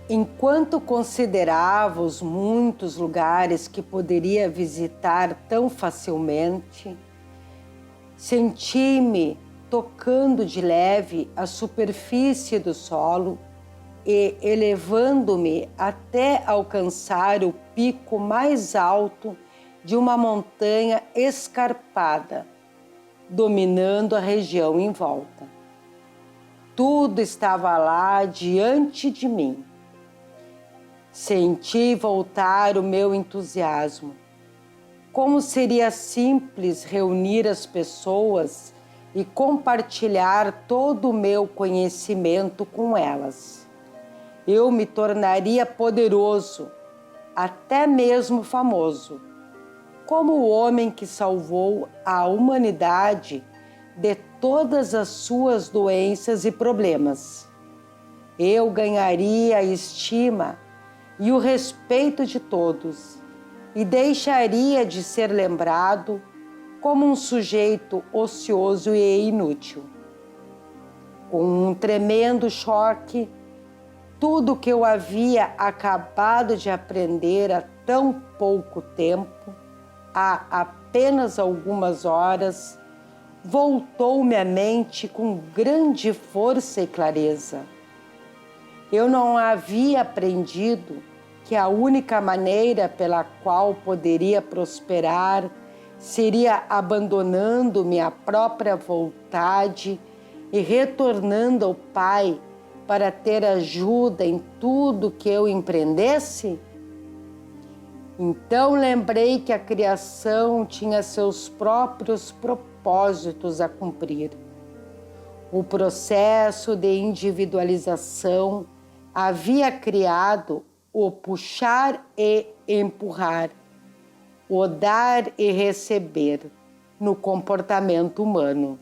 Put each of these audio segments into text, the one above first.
Enquanto considerava os muitos lugares que poderia visitar tão facilmente, senti-me tocando de leve a superfície do solo e elevando-me até alcançar o pico mais alto de uma montanha escarpada, dominando a região em volta. Tudo estava lá diante de mim. Senti voltar o meu entusiasmo. Como seria simples reunir as pessoas e compartilhar todo o meu conhecimento com elas. Eu me tornaria poderoso, até mesmo famoso, como o homem que salvou a humanidade de todas as suas doenças e problemas. Eu ganharia a estima e o respeito de todos e deixaria de ser lembrado como um sujeito ocioso e inútil. Com um tremendo choque, tudo que eu havia acabado de aprender há tão pouco tempo, há apenas algumas horas, voltou-me à mente com grande força e clareza. Eu não havia aprendido que a única maneira pela qual poderia prosperar seria abandonando minha própria vontade e retornando ao Pai para ter ajuda em tudo que eu empreendesse? Então lembrei que a criação tinha seus próprios propósitos a cumprir. O processo de individualização havia criado o puxar e empurrar, o dar e receber no comportamento humano.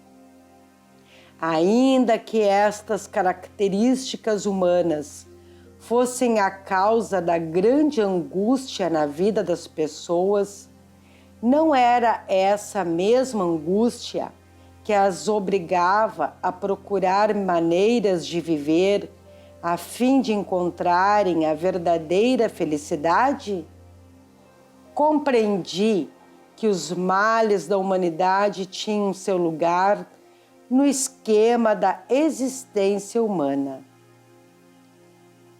Ainda que estas características humanas fossem a causa da grande angústia na vida das pessoas, não era essa mesma angústia que as obrigava a procurar maneiras de viver a fim de encontrarem a verdadeira felicidade? Compreendi que os males da humanidade tinham seu lugar no esquema da existência humana.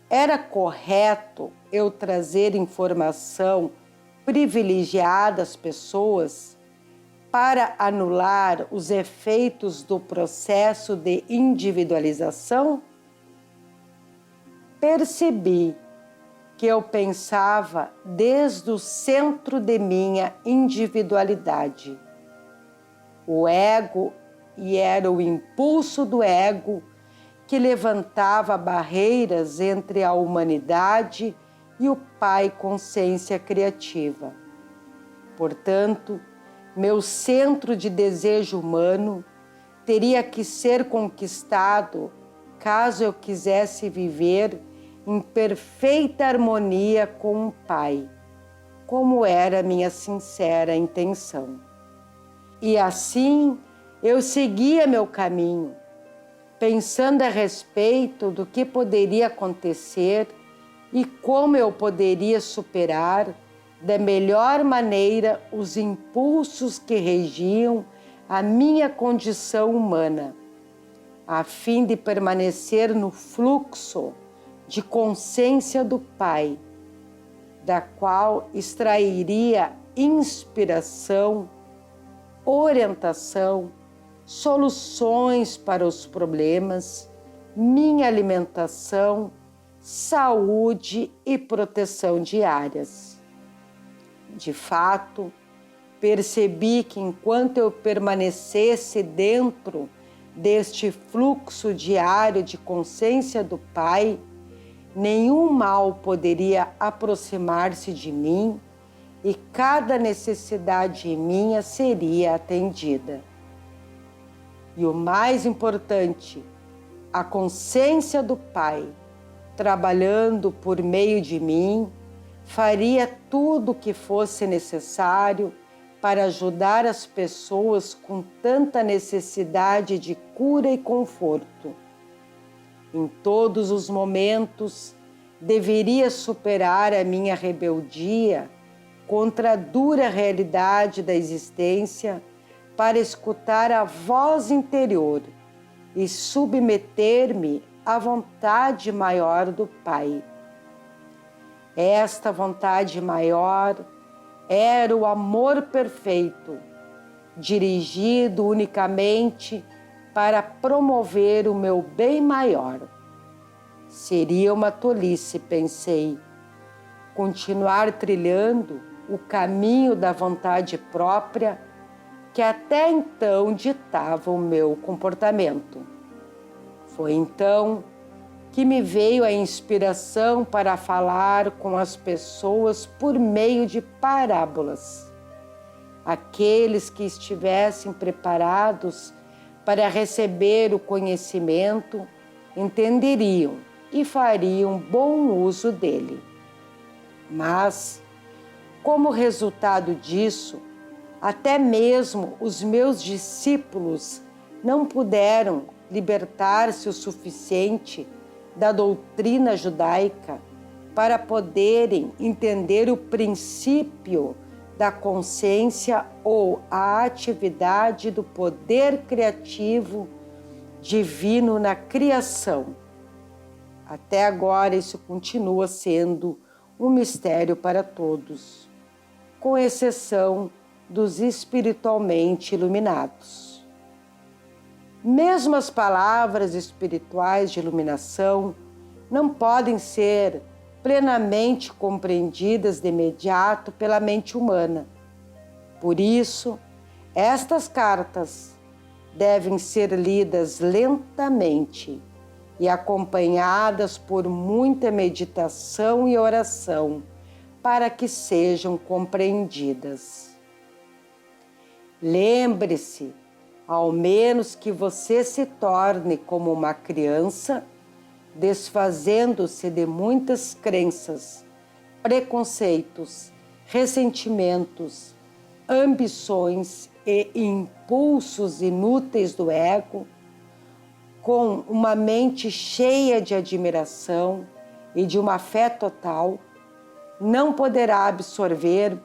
Era correto eu trazer informação privilegiada às pessoas para anular os efeitos do processo de individualização? Percebi que eu pensava desde o centro de minha individualidade. O ego, e era o impulso do ego que levantava barreiras entre a humanidade e o Pai Consciência Criativa. Portanto, meu centro de desejo humano teria que ser conquistado caso eu quisesse viver em perfeita harmonia com o Pai, como era minha sincera intenção. E assim eu seguia meu caminho, pensando a respeito do que poderia acontecer e como eu poderia superar da melhor maneira os impulsos que regiam a minha condição humana, a fim de permanecer no fluxo de consciência do Pai, da qual extrairia inspiração, orientação, soluções para os problemas, minha alimentação, saúde e proteção diárias. De fato, percebi que enquanto eu permanecesse dentro deste fluxo diário de consciência do Pai, nenhum mal poderia aproximar-se de mim e cada necessidade minha seria atendida. E o mais importante, a consciência do Pai, trabalhando por meio de mim, faria tudo o que fosse necessário para ajudar as pessoas com tanta necessidade de cura e conforto. Em todos os momentos, deveria superar a minha rebeldia contra a dura realidade da existência para escutar a voz interior e submeter-me à vontade maior do Pai. Esta vontade maior era o amor perfeito, dirigido unicamente para promover o meu bem maior. Seria uma tolice, pensei, continuar trilhando o caminho da vontade própria que até então ditava o meu comportamento. Foi então que me veio a inspiração para falar com as pessoas por meio de parábolas. Aqueles que estivessem preparados para receber o conhecimento entenderiam e fariam bom uso dele. Mas, como resultado disso, até mesmo os meus discípulos não puderam libertar-se o suficiente da doutrina judaica para poderem entender o princípio da consciência ou a atividade do poder criativo divino na criação. Até agora isso continua sendo um mistério para todos, com exceção dos espiritualmente iluminados. Mesmo as palavras espirituais de iluminação não podem ser plenamente compreendidas de imediato pela mente humana. Por isso, estas cartas devem ser lidas lentamente e acompanhadas por muita meditação e oração para que sejam compreendidas. Lembre-se, ao menos que você se torne como uma criança, desfazendo-se de muitas crenças, preconceitos, ressentimentos, ambições e impulsos inúteis do ego, com uma mente cheia de admiração e de uma fé total, não poderá absorver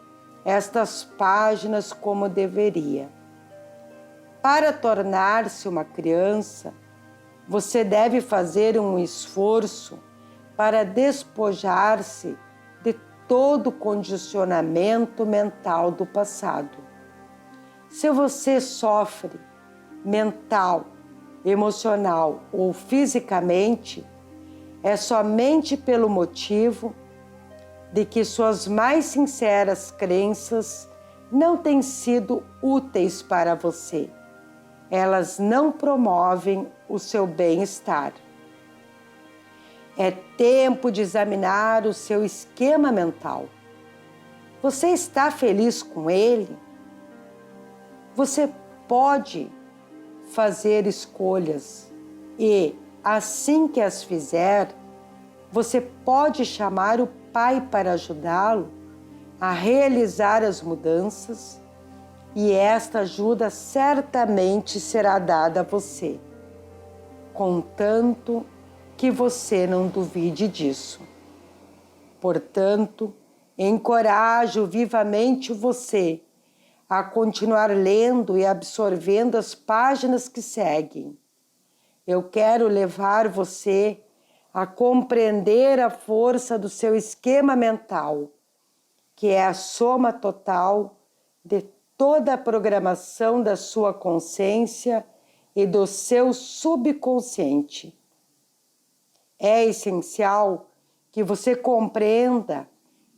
estas páginas como deveria. Para tornar-se uma criança, você deve fazer um esforço para despojar-se de todo o condicionamento mental do passado. Se você sofre mental, emocional ou fisicamente, é somente pelo motivo de que suas mais sinceras crenças não têm sido úteis para você. Elas não promovem o seu bem-estar. É tempo de examinar o seu esquema mental. Você está feliz com ele? Você pode fazer escolhas e, assim que as fizer, você pode chamar o Pai para ajudá-lo a realizar as mudanças e esta ajuda certamente será dada a você, contanto que você não duvide disso. Portanto, encorajo vivamente você a continuar lendo e absorvendo as páginas que seguem. Eu quero levar você a compreender a força do seu esquema mental, que é a soma total de toda a programação da sua consciência e do seu subconsciente. É essencial que você compreenda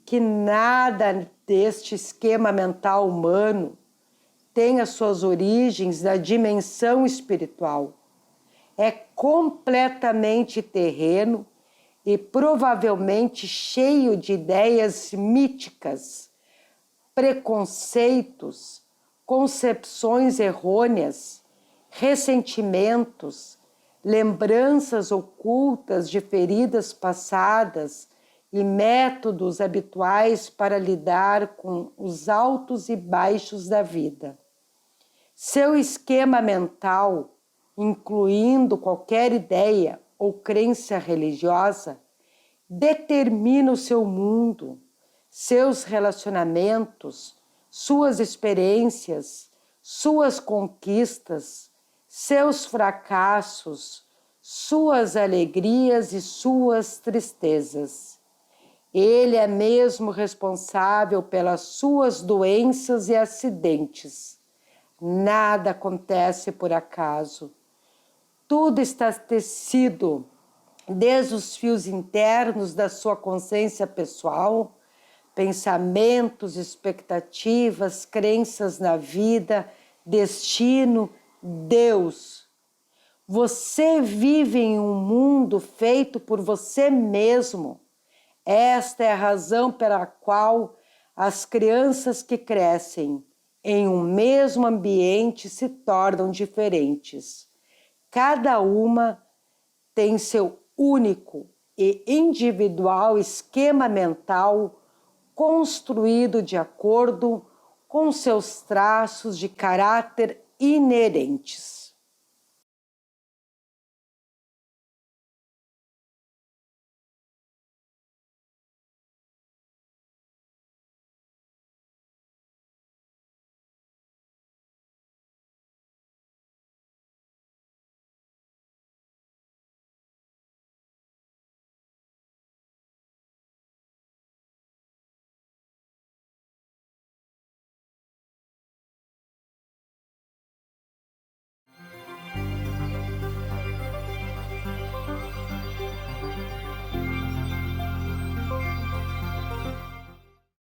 que nada deste esquema mental humano tem as suas origens na dimensão espiritual. É completamente terreno e provavelmente cheio de ideias míticas, preconceitos, concepções errôneas, ressentimentos, lembranças ocultas de feridas passadas e métodos habituais para lidar com os altos e baixos da vida. Seu esquema mental, incluindo qualquer ideia ou crença religiosa, determina o seu mundo, seus relacionamentos, suas experiências, suas conquistas, seus fracassos, suas alegrias e suas tristezas. Ele é mesmo responsável pelas suas doenças e acidentes. Nada acontece por acaso. Tudo está tecido desde os fios internos da sua consciência pessoal, pensamentos, expectativas, crenças na vida, destino, Deus. Você vive em um mundo feito por você mesmo. Esta é a razão pela qual as crianças que crescem em um mesmo ambiente se tornam diferentes. Cada uma tem seu único e individual esquema mental construído de acordo com seus traços de caráter inerentes.